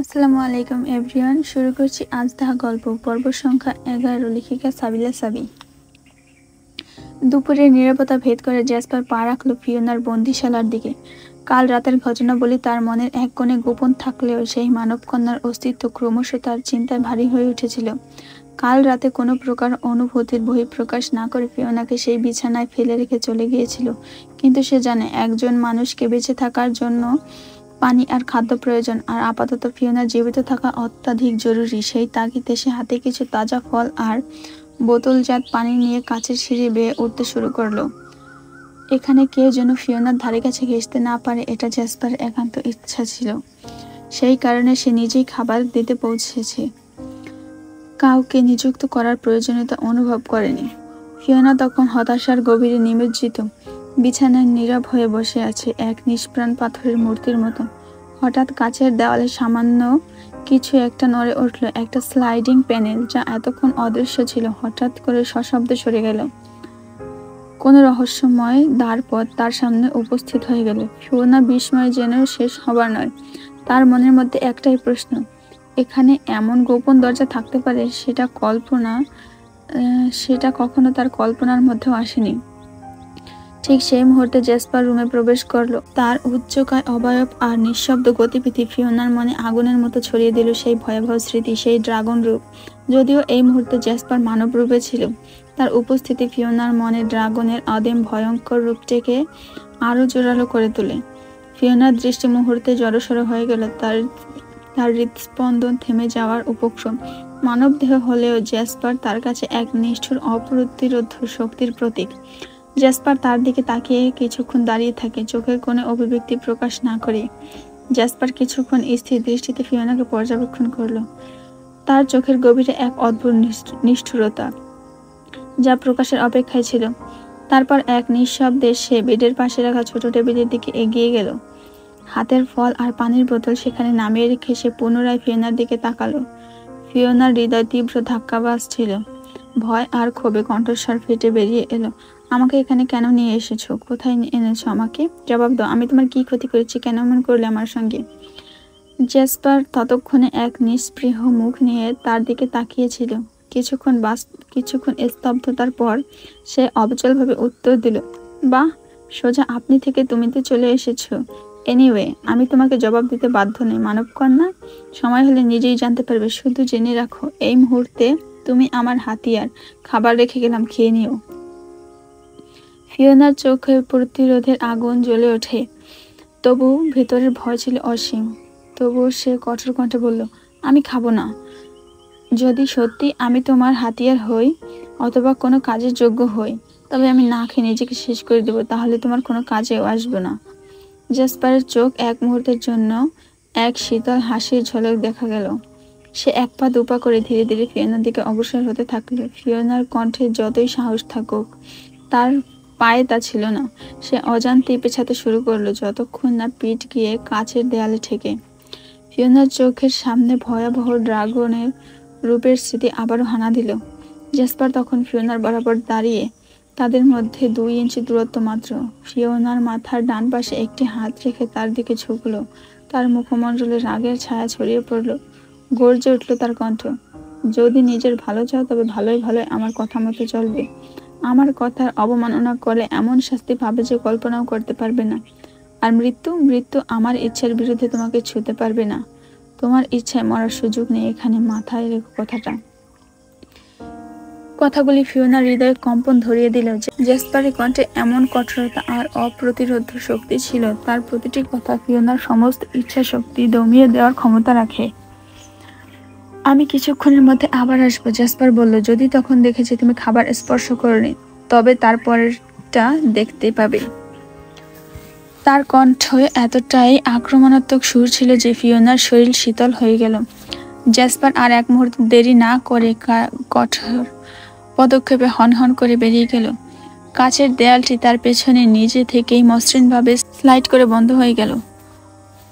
আসসালামু আলাইকুম এভরিওয়ান। শুরু করছি আজ তাহা গল্প পর্ব সংখ্যা 11। লেখিকা সাবিলা সাবি। দুপুরের নীরবতা ভেদ করে জ্যাসপার পা রাখল ফিওনার বন্দিশালার দিকে। কাল রাতের ঘটনাবলী তার মনের এক কোণে গোপন থাকলেও সেই মানবকন্যার অস্তিত্ব ক্রমশ তার চিন্তায় ভারী হয়ে উঠেছিল। কাল রাতে কোনো প্রকার অনুভূতির বহিঃপ্রকাশ না করে ফিওনাকে সেই বিছানায় ফেলে রেখে চলে গিয়েছিল, কিন্তু সে জানে একজন মানুষকে বেঁচে থাকার জন্য পানি আর খাদ্য প্রয়োজন, আর আপাতত ফিওনার জীবিত থাকা অত্যাধিক জরুরি। সেই তাগিদে সে হাতে কিছু তাজা ফল আর বোতলজাত পানি নিয়ে কাছের সিঁড়ি বেয়ে উঠতে শুরু করলো। এখানে কেউ যেন ফিওনার ধারে কাছে ঘেঁষতে না পারে, এটা জ্যাসপারের একান্ত ইচ্ছা ছিল। সেই কারণে সে নিজেই খাবার দিতে পৌঁছেছে, কাউকে নিযুক্ত করার প্রয়োজনীয়তা অনুভব করেনি। ফিওনা তখন হতাশার গভীরে নিমজ্জিত, বিছানায় নীরব হয়ে বসে আছে এক নিষ্প্রাণ পাথরের মূর্তির মতো। হঠাৎ কাছের দেওয়ালে সামান্য কিছু একটা নড়ে উঠল, একটা স্লাইডিং প্যানেল যা এতক্ষণ অদৃশ্য ছিল হঠাৎ করে সশব্দে সরে গেল। কোনো রহস্যময় দ্বারপথ তার সামনে উপস্থিত হয়ে গেল। ফিওনা বিস্ময় যেন শেষ হবার নয়। তার মনের মধ্যে একটাই প্রশ্ন, এখানে এমন গোপন দরজা থাকতে পারে? সেটা কখনো তার কল্পনার মধ্যেও আসেনি। ঠিক সেই মুহূর্তে জ্যাসপার রুমে প্রবেশ করলো। তার উচ্চকায় অবয়ব আর নিঃশব্দ গতিবিধি ফিওনার মনে আগুনের মতো ছড়িয়ে দিল সেই ভয়াবহ স্মৃতি, সেই ড্রাগন রূপ। যদিও এই মুহূর্তে জ্যাসপার মানব রূপে ছিল, তার উপস্থিতি ফিওনার মনে ড্রাগনের অদেম ভয়ঙ্কর রূপটিকে আরো জোরালো করে তোলে। ফিওনার দৃষ্টি মুহূর্তে জড়সড় হয়ে গেল, তার হৃদস্পন্দন থেমে যাওয়ার উপক্রম। মানব দেহ হলেও জ্যাসপার তার কাছে এক নিষ্ঠুর অপ্রতিরোধ শক্তির প্রতীক। জ্যাসপার তার দিকে তাকিয়ে কিছুক্ষণ দাঁড়িয়ে থাকে, চোখের কোণে অভিব্যক্তি প্রকাশ না করে। জ্যাসপার কিছুক্ষণ স্থির দৃষ্টিতে ফিওনাকে পর্যবেক্ষণ করলো। তার চোখের গভীরে এক অদ্ভুত নিষ্ঠুরতা, যা প্রকাশের অপেক্ষায় ছিল। তারপর এক নিঃশব্দে সে বেডের পাশে রাখা ছোট টেবিলের দিকে এগিয়ে গেল। হাতের ফল আর পানির বোতল সেখানে নামিয়ে রেখে সে পুনরায় ফিওনার দিকে তাকালো। ফিওনার হৃদয় তীব্র ধাক্কা বাজছিল, ভয় আর ক্ষোভে কণ্ঠস্বর ফেটে বেরিয়ে এলো। আমাকে এখানে কেন নিয়ে এসেছো? কোথায় এনেছো আমাকে? জবাব দাও, আমি তোমার কি ক্ষতি করেছি? কেন এমন করলে আমার সঙ্গে? জ্যাসপার ততক্ষণে এক নিস্পৃহ মুখ নিয়ে তার দিকে তাকিয়েছিল। কিছুক্ষণ স্তব্ধতার পর সে অবিচলভাবে উত্তর দিল, বাহ, সোজা আপনি থেকে তুমিতে চলে এসেছো। এনিওয়ে, আমি তোমাকে জবাব দিতে বাধ্য নই মানবকন্যা। সময় হলে নিজেই জানতে পারবে। শুধু জেনে রাখো, এই মুহূর্তে তুমি আমার হাতিয়ার। খাবার রেখে গেলাম, খেয়ে নিও। ফিওনার চোখে প্রতিরোধের আগুন জ্বলে ওঠে, তবু ভেতরের ভয় ছিল অসীম। তবুও সে কঠোর কণ্ঠে বলল, আমি খাবো না। যদি সত্যি আমি তোমার হাতিয়ার হই অথবা কোনো কাজের যোগ্য হই, তবে আমি না খেয়ে নিজেকে শেষ করে দেবো, তাহলে তোমার কোনো কাজেও আসবে না। জ্যাসপারের চোখ এক মুহূর্তের জন্য এক শীতল হাসির ঝলক দেখা গেল। সে এক পা দুপা করে ধীরে ধীরে ফিওনার দিকে অগ্রসর হতে থাকলো। ফিওনার কণ্ঠে যতই সাহস থাকুক, তার পায়ে তা ছিল না। সে অজান্তেই পেছাতে শুরু করলো, যতক্ষণ না পিঠ গিয়ে কাচের দেয়ালে ঠেকে। ফিওনার চোখের সামনে ভয়াবহ ড্রাগনের রূপের স্মৃতি আবারও হানা দিল। জ্যাসপার তখন ফিওনার বরাবর দাঁড়িয়ে, তাদের মধ্যে 2 ইঞ্চি দূরত্ব মাত্র। ফিওনার মাথার ডান পাশে একটি হাত রেখে তার দিকে ঝুঁকল। তার মুখমণ্ডলে রাগের ছায়া ছড়িয়ে পড়ল, গর্জে উঠল তার কণ্ঠ, যদি নিজের ভালো চাও তবে ভালোই ভালোই আমার কথা মতো চলবে। আমার কথার অবমাননা করলে এমন শাস্তি পাবে যে কল্পনাও করতে পারবে না। আর মৃত্যু আমার ইচ্ছার বিরুদ্ধে তোমাকে ছুঁতে পারবে না। তোমার ইচ্ছায় মরার সুযোগ নেই এখানে, মাথায় রেখো কথাটা। কথাগুলি ফিওনার হৃদয়ে কম্পন ধরিয়ে দিল। জ্যাসপারের কণ্ঠে এমন কঠোরতা আর অপ্রতিরোধ শক্তি ছিল, তার প্রতিটি কথা ফিওনার সমস্ত ইচ্ছা শক্তি দমিয়ে দেওয়ার ক্ষমতা রাখে। আমি কিছুক্ষণের মধ্যে আবার আসবো, জ্যাসপার বলল। যদি তখন দেখেছি তুমি খাবার স্পর্শ করনি, তবে তারপরেরটা দেখতে পাবে। তার কণ্ঠে এতটাই আক্রমণাত্মক সুর ছিল যে ফিওনার শরীর শীতল হয়ে গেল। জ্যাসপার আর এক মুহূর্ত দেরি না করে কঠোর পদক্ষেপে হনহন করে বেরিয়ে গেল। কাচের দেয়ালটি তার পেছনে নিজে থেকেই মসৃণভাবে স্লাইড করে বন্ধ হয়ে গেল।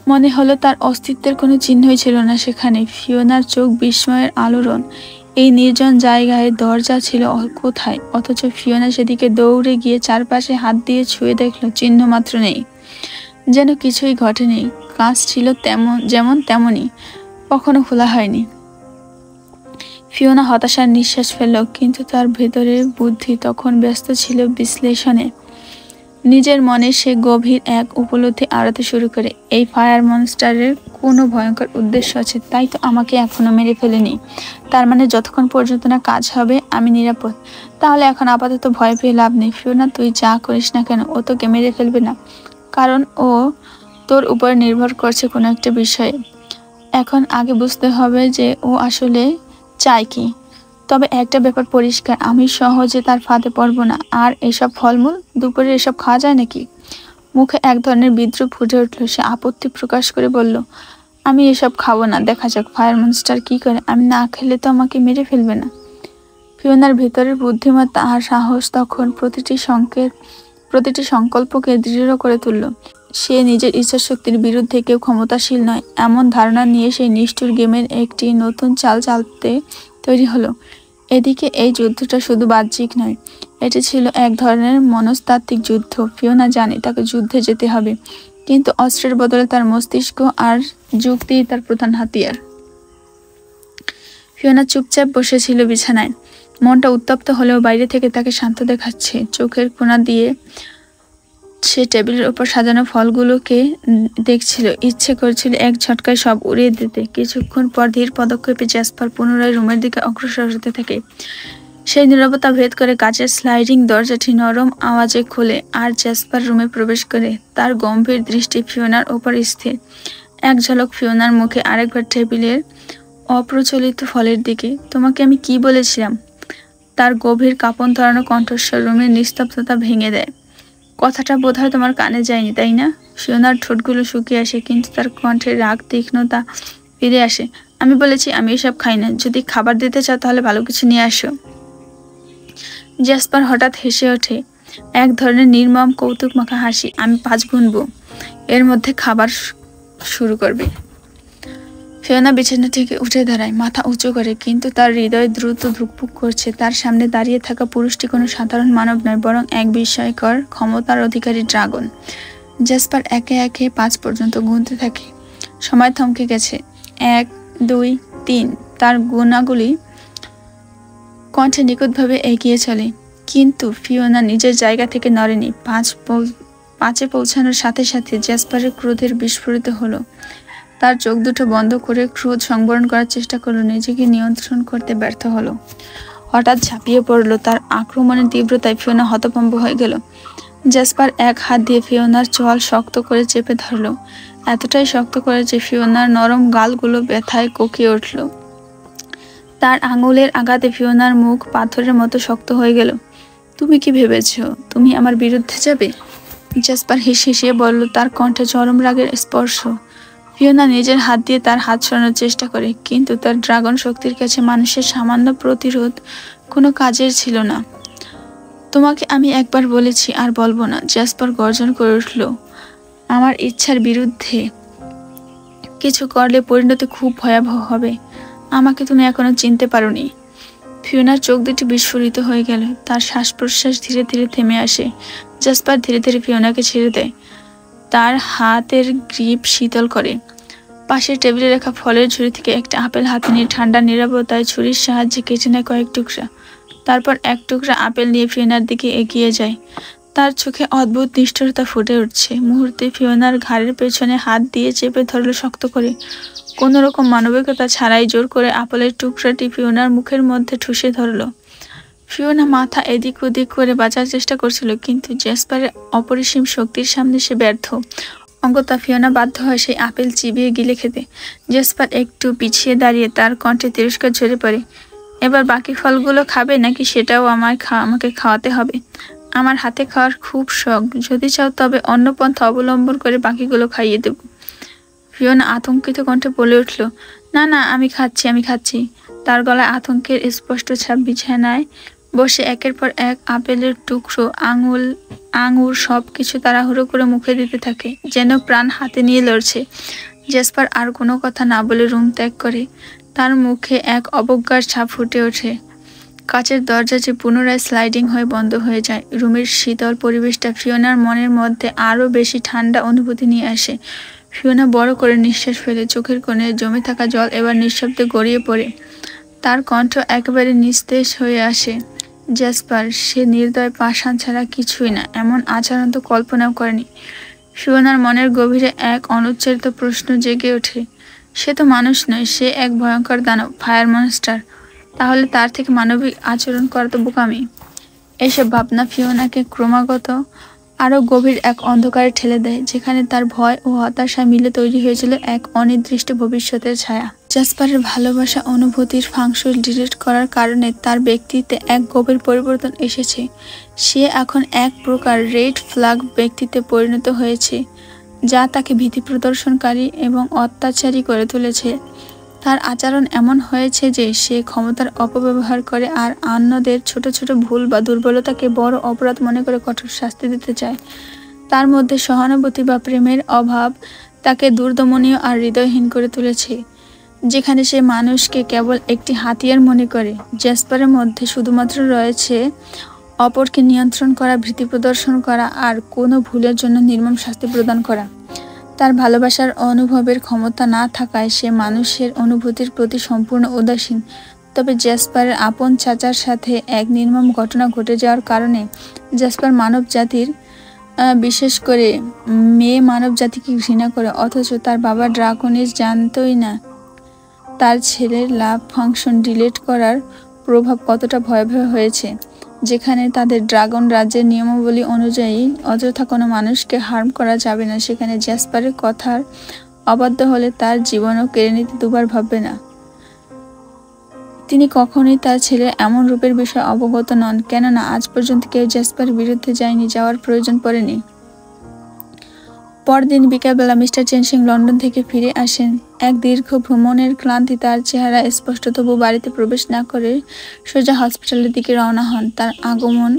মনে হলো তার অস্তিত্বের কোনো চিহ্নই ছিল না সেখানে। ফিওনার চোখ বিস্ময়ের আলোড়ন। এই নির্জন জায়গায় দরজা ছিল কোথায়? অথচ ফিওনা সেদিকে দৌড়ে গিয়ে চারপাশে হাত দিয়ে ছুঁয়ে দেখল, চিহ্ন মাত্র নেই, যেন কিছুই ঘটেনি। কাজ ছিল যেমন তেমনই। কখনো খোলা হয়নি। ফিওনা হতাশার নিঃশ্বাস ফেলল, কিন্তু তার ভেতরের বুদ্ধি তখন ব্যস্ত ছিল বিশ্লেষণে। নিজের মনে সে গভীর এক উপলব্ধি আড়াতে শুরু করে, এই ফায়ার মনস্টারের কোনো ভয়ঙ্কর উদ্দেশ্য আছে, তাই তো আমাকে এখনো মেরে ফেলেনি। তার মানে যতক্ষণ পর্যন্ত না কাজ হবে আমি নিরাপদ। তাহলে এখন আপাতত ভয় পেয়ে লাভ নেই। ফিওনা, তুই যা করিস না কেন ও তোকে মেরে ফেলবে না, কারণ ও তোর উপর নির্ভর করছে কোনো একটা বিষয়ে। এখন আগে বুঝতে হবে যে ও আসলে চাই কি। তবে একটা ব্যাপার পরিষ্কার, আমি সহজে তার ফাঁদে পড়বো না। আর এসব ফলমূল দুপুরে এসব খাওয়া যায় নাকি? মুখে এক ধরনের বিদ্রুপ ফুটে উঠল। সে আপত্তি প্রকাশ করে বলল, আমি এসব খাবো না, দেখা যাক ফায়ার মনস্টার কি করে। আমি না খেলে তো আমাকে মেরে ফেলবে না। ফিওনার ভেতরের বুদ্ধিমত্তা আর সাহস তখন প্রতিটি সংকল্পকে দৃঢ় করে তুলল। সে নিজের ইচ্ছাশক্তির বিরুদ্ধে কেউ ক্ষমতাশীল নয়, এমন ধারণা নিয়ে সেই নিষ্ঠুর গেমের একটি নতুন চাল চালতে তৈরি হলো। এদিকে এই যুদ্ধটা শুধু বাহ্যিক নয়, এটি ছিল এক ধরনের মনস্তাত্ত্বিক যুদ্ধ। ফিওনা জানে তাকে যুদ্ধে যেতে হবে, কিন্তু অস্ত্রের বদলে তার মস্তিষ্ক আর যুক্তি তার প্রধান হাতিয়ার। ফিওনা চুপচাপ বসেছিল বিছানায়, মনটা উত্তপ্ত হলেও বাইরে থেকে তাকে শান্ত দেখাচ্ছে। চোখের কোণা দিয়ে সে টেবিলের উপর সাজানো ফলগুলোকে দেখছিল। ইচ্ছে করছিল এক ঝটকায় সব উড়িয়ে দিতে। কিছুক্ষণ পর ধীর পদক্ষেপে জ্যাসপার পুনরায় রুমের দিকে অগ্রসর হতে থাকে। সেই নীরবতা ভেদ করে কাচের স্লাইডিং দরজাটি নরম আওয়াজে খোলে, আর জ্যাসপার রুমে প্রবেশ করে। তার গম্ভীর দৃষ্টি ফিওনার ওপর স্থির। এক ঝলক ফিওনার মুখে, আরেকবার টেবিলের অপ্রচলিত ফলের দিকে। তোমাকে আমি কি বলেছিলাম? তার গভীর কাঁপন ধরানো কণ্ঠস্বর রুমের নিস্তব্ধতা ভেঙে দেয়। কথাটা বোধহয় তোমার কানে যায়নি, তাই না? ফিওনার ঠোঁটগুলো শুকিয়ে আসে, কিন্তু তার কণ্ঠে রাগ তীক্ষ্ণতা ফিরে আসে। আমি বলেছি আমি এসব খাই না। যদি খাবার দিতে চাও তাহলে ভালো কিছু নিয়ে আসো। জ্যাসপার হঠাৎ হেসে ওঠে, এক ধরনের নির্মম কৌতুক মাখা হাসি। আমি 5 গুনবো, এর মধ্যে খাবার শুরু করবে। ফিওনা বিছানা থেকে উঠে দাঁড়ায়, মাথা উঁচু করে, কিন্তু তার হৃদয় দ্রুত ধুকপুক করছে। তার সামনে দাঁড়িয়ে থাকা পুরুষটি কোনো সাধারণ মানব নয়, বরং এক বিস্ময়কর ক্ষমতার অধিকারী ড্রাগন। জ্যাসপার একে একে 5 পর্যন্ত গুনতে থাকে। সময় থমকে গেছে। 1, 2, 3। তার গুণাগুলি কণ্ঠে নিখুঁতভাবে এগিয়ে চলে, কিন্তু ফিওনা নিজের জায়গা থেকে নড়েনি। 5-এ পৌঁছানোর সাথে সাথে জ্যাসপারের ক্রোধের বিস্ফোরিত হলো। তার চোখ দুটো বন্ধ করে ক্রোধ সংবরণ করার চেষ্টা করলো, নিজেকে নিয়ন্ত্রণ করতে ব্যর্থ হলো। হঠাৎ ঝাঁপিয়ে পড়লো। তার আক্রমণের তীব্রতায় ফিওনা হতভম্ব হয়ে গেল। জ্যাসপার এক হাত দিয়ে ফিওনার চোয়াল শক্ত করে চেপে ধরলো, এতটাই শক্ত করে যে ফিওনার নরম গালগুলো ব্যথায় কোকিয়ে উঠল। তার আঙুলের আঘাতে ফিওনার মুখ পাথরের মতো শক্ত হয়ে গেল। তুমি কি ভেবেছ তুমি আমার বিরুদ্ধে যাবে? জ্যাসপার হিসিয়ে বলল, তার কণ্ঠে চরম রাগের স্পর্শ। ফিওনা নিজের হাত দিয়ে তার হাত সরানোর চেষ্টা করে, কিন্তু তার ড্রাগন শক্তির কাছে মানুষের সামান্য প্রতিরোধ কোনো কাজের ছিল না। তোমাকে আমি একবার বলেছি, আর বলবো না। জ্যাসপার গর্জন করে উঠল, আমার ইচ্ছার বিরুদ্ধে কিছু করলে পরিণতি খুব ভয়াবহ হবে। আমাকে তুমি এখনো চিনতে পারোনি। ফিওনার চোখ দুটি বিস্ফোরিত হয়ে গেল। তার শ্বাস প্রশ্বাস ধীরে ধীরে থেমে আসে। জ্যাসপার ধীরে ধীরে ফিওনাকে ছেড়ে দেয়, তার হাতের গ্রিপ শীতল করে। পাশের টেবিলে রাখা ফলের ঝুড়ি থেকে একটা আপেল হাতে নিয়ে ঠান্ডা নীরবতায় ছুরির সাহায্যে কেটে নেয় কয়েক টুকরা। তারপর এক টুকরা আপেল নিয়ে ফিওনার দিকে এগিয়ে যায়। তার চোখে অদ্ভুত নিষ্ঠুরতা ফুটে উঠছে। মুহূর্তে ফিওনার ঘাড়ের পেছনে হাত দিয়ে চেপে ধরল শক্ত করে। কোনো রকম মানবিকতা ছাড়াই জোর করে আপেলের টুকরাটি ফিওনার মুখের মধ্যে ঠুসে ধরল। ফিওনা মাথা এদিক ওদিক করে বাঁচার চেষ্টা করছিল, কিন্তু জ্যাসপারের অপরিসীম শক্তির সামনে সে ব্যর্থ। অগত্যা ফিওনা বাধ্য হয় সেই আপেল চিবিয়ে গিলে খেতে। জ্যাসপার একটু পিছিয়ে দাঁড়িয়ে, তার কণ্ঠে তিরস্কার ঝরে পড়ে। এবার বাকি ফলগুলো খাবে নাকি সেটাও আমাকে খাওয়াতে হবে? আমার হাতে খাওয়ার খুব শখ, যদি চাও তবে অন্য পন্থা অবলম্বন করে বাকিগুলো খাইয়ে দেব। ফিওনা আতঙ্কিত কণ্ঠে বলে উঠল, না না, আমি খাচ্ছি। তার গলায় আতঙ্কের স্পষ্ট ছাপ। বিছানায় বসে একের পর এক আপেলের টুকরো, আঙুর সবকিছু তাড়াহুড়ো করে মুখে দিতে থাকে, যেন প্রাণ হাতে নিয়ে লড়ছে। জ্যাসপার আর কোনো কথা না বলে রুম ত্যাগ করে। তার মুখে এক অবজ্ঞার ছাপ ফুটে ওঠে। কাচের দরজাটি পুনরায় স্লাইডিং হয়ে বন্ধ হয়ে যায়। রুমের শীতল পরিবেশটা ফিওনার মনের মধ্যে আরও বেশি ঠান্ডা অনুভূতি নিয়ে আসে। ফিওনা বড় করে নিঃশ্বাস ফেলে, চোখের কোণে জমে থাকা জল এবার নিঃশব্দে গড়িয়ে পড়ে। তার কণ্ঠ একেবারে নিস্তেজ হয়ে আসে। জ্যাসপার, সে নির্দয় পাষাণ ছাড়া কিছুই না, এমন আচরণ তো কল্পনাও করেনি। ফিওনার মনের গভীরে এক অনুচ্চারিত প্রশ্ন জেগে ওঠে। সে তো মানুষ নয়, সে এক ভয়ঙ্কর দানব, ফায়ার মনস্টার। তাহলে তার থেকে মানবিক আচরণ করা তো বোকামি। এসব ভাবনা ফিওনাকে ক্রমাগত আরো গভীর এক অন্ধকারে ঠেলে দেয়, যেখানে তার ভয় ও হতাশা মিলে তৈরি হয়েছিল এক অনির্দিষ্ট ভবিষ্যতের ছায়া। জ্যাসপারের ভালোবাসা অনুভূতির ফাংশন ডিলিট করার কারণে তার ব্যক্তিত্বে এক গভীর পরিবর্তন এসেছে। সে এখন এক প্রকার রেড ফ্ল্যাগ ব্যক্তিত্বে পরিণত হয়েছে, যা তাকে ভীতি প্রদর্শনকারী এবং অত্যাচারী করে তুলেছে। তার আচরণ এমন হয়েছে যে সে ক্ষমতার অপব্যবহার করে আর অন্যদের ছোট ছোট ভুল বা দুর্বলতাকে বড় অপরাধ মনে করে কঠোর শাস্তি দিতে চায়। তার মধ্যে সহানুভূতি বা প্রেমের অভাব তাকে দুর্দমনীয় আর হৃদয়হীন করে তুলেছে। যেখানে সে মানুষকে কেবল একটি হাতিয়ার মনে করে, জ্যাসপারের মধ্যে শুধুমাত্র রয়েছে অপরকে নিয়ন্ত্রণ করা, ভীতি প্রদর্শন করা আর কোনো ভুলের জন্য নির্মম শাস্তি প্রদান করা। তার ভালোবাসার অনুভবের ক্ষমতা না থাকায় সে মানুষের অনুভূতির প্রতি সম্পূর্ণ উদাসীন। তবে জ্যাসপারের আপন চাচার সাথে এক নির্মম ঘটনা ঘটে যাওয়ার কারণে জ্যাসপার মানব জাতির বিশেষ করে মেয়ে মানব জাতিকে ঘৃণা করে, অথচ তার বাবা ড্রাকনিস জানতই না তার ছেলের লাভ ফাংশন ডিলিট করার প্রভাব কতটা ভয়াবহ হয়েছে। যেখানে তাদের ড্রাগন রাজ্যের নিয়মাবলী অনুযায়ী অযথা কোনো মানুষকে হার্ম করা যাবে না, সেখানে জ্যাসপারের কথার অবাধ্য হলে তার জীবনও কেড়ে নিতে দুবার ভাববে না। তিনি কখনোই তার ছেলের এমন রূপের বিষয়ে অবগত নন, কেননা আজ পর্যন্ত কেউ জ্যাসপারের বিরুদ্ধে যায়নি, যাওয়ার প্রয়োজন পড়েনি। পরদিন বিকালবেলা মিস্টার চেনসিং লন্ডন থেকে ফিরে আসেন। এক দীর্ঘ ভ্রমণের ক্লান্তি তার চেহারা স্পষ্ট, তবু বাড়িতে প্রবেশ না করে সোজা হসপিটালের দিকে রওনা হন। তার আগমন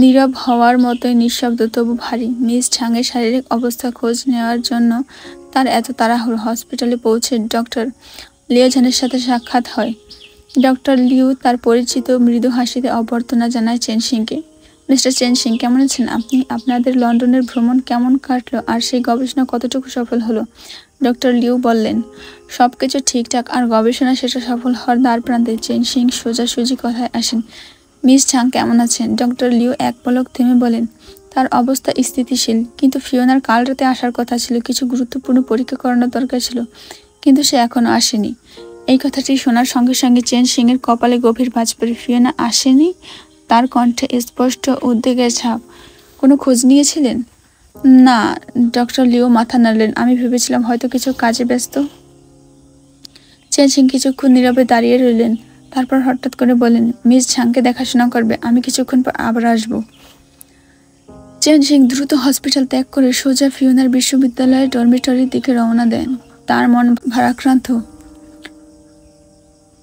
নীরব হওয়ার মতোই নিঃশব্দ, তবু ভারী। মিস ঝাংয়ের শারীরিক অবস্থা খোঁজ নেওয়ার জন্য তার এত তাড়াহুড়ো। হসপিটালে পৌঁছে ডক্টর লিওঝানের সাথে সাক্ষাৎ হয়। ডক্টর লিউ তার পরিচিত মৃদু হাসিতে অভ্যর্থনা জানায় চেনসিংকে। মিস্টার চেনসিং, কেমন আছেন আপনি? আপনাদের লন্ডনের ভ্রমণ কেমন কাটলো আর সেই গবেষণা কতটুকু সফল হলো? ডক্টর লিউ বললেন, সবকিছু ঠিকঠাক, আর গবেষণা সেটা সফল হওয়ার দ্বার প্রান্তে। চেনসিং সোজাসুজি কথায় আসেন। মিস ঝাং কেমন আছেন? ডক্টর লিউ এক পলক থেমে বলেন, তার অবস্থা স্থিতিশীল, কিন্তু ফিওনার কাল রাতে আসার কথা ছিল, কিছু গুরুত্বপূর্ণ পরীক্ষা করানোর দরকার ছিল, কিন্তু সে এখনো আসেনি। এই কথাটি শোনার সঙ্গে সঙ্গে চেনসিং এর কপালে গভীর ভাঁজ পড়ে। ফিওনা আসেনি? তার কণ্ঠে স্পষ্ট উদ্বেগের ছাপ। কোনো খোঁজ নিয়েছিলেন? না, ডক্টর লিও মাথা নাড়লেন। আমি ভেবেছিলাম হয়তো কিছু কাজে ব্যস্ত। চেনসিং কিছুক্ষণ নীরবে দাঁড়িয়ে রইলেন, তারপর হঠাৎ করে বলেন, মিস ঝাংকে দেখাশোনা করবে, আমি কিছুক্ষণ পর আবার আসবো। চেনসিং দ্রুত হসপিটাল ত্যাগ করে সোজা ফিওনার বিশ্ববিদ্যালয়ের ডরমিটরির দিকে রওনা দেন। তার মন ভারাক্রান্ত।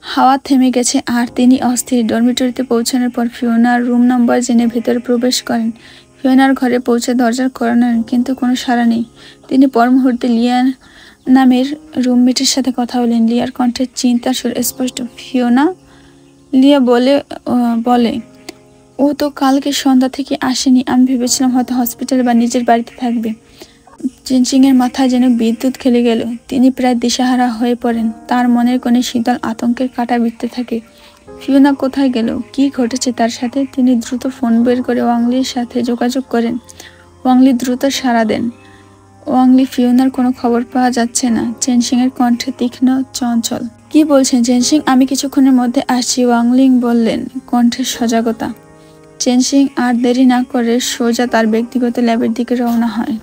হাওয়া থেমে গেছে আর তিনি অস্থির। ডরমিটরিতে পৌঁছানোর পর ফিওনার রুম নম্বর জেনে ভেতরে প্রবেশ করেন। ফিওনার ঘরে পৌঁছে দরজার কড়া নাড়েন, কিন্তু কোনো সাড়া নেই। তিনি পর মুহূর্তে লিয়া নামের রুমমেটের সাথে কথা বলেন। লিয়ার কণ্ঠের চিন্তার সুর স্পষ্ট। ফিওনা? লিয়া বলে, ও তো কালকে সন্ধ্যা থেকে আসেনি। আমি ভেবেছিলাম হয়তো হসপিটালে বা নিজের বাড়িতে থাকবে। চেনসিং এর মাথায় যেন বিদ্যুৎ খেলে গেল। তিনি প্রায় দিশাহারা হয়ে পড়েন। তার মনের কোণে শীতল আতঙ্কের কাঁটা বিঁধতে থাকে। ফিওনা কোথায় গেল? কি ঘটেছে তার সাথে? তিনি দ্রুত ফোন বের করে ওয়াংলির সাথে যোগাযোগ করেন। ওয়াংলি দ্রুত সাড়া দেন। ওয়াংলি, ফিওনার কোনো খবর পাওয়া যাচ্ছে না। চেনসিং এর কণ্ঠে তীক্ষ্ণ চঞ্চল। কি বলছেন চেনসিং? আমি কিছুক্ষণের মধ্যে আসছি, ওয়াংলিং বললেন, কণ্ঠের সজাগতা। চেনসিং আর দেরি না করে সোজা তার ব্যক্তিগত ল্যাবের দিকে রওনা হয়।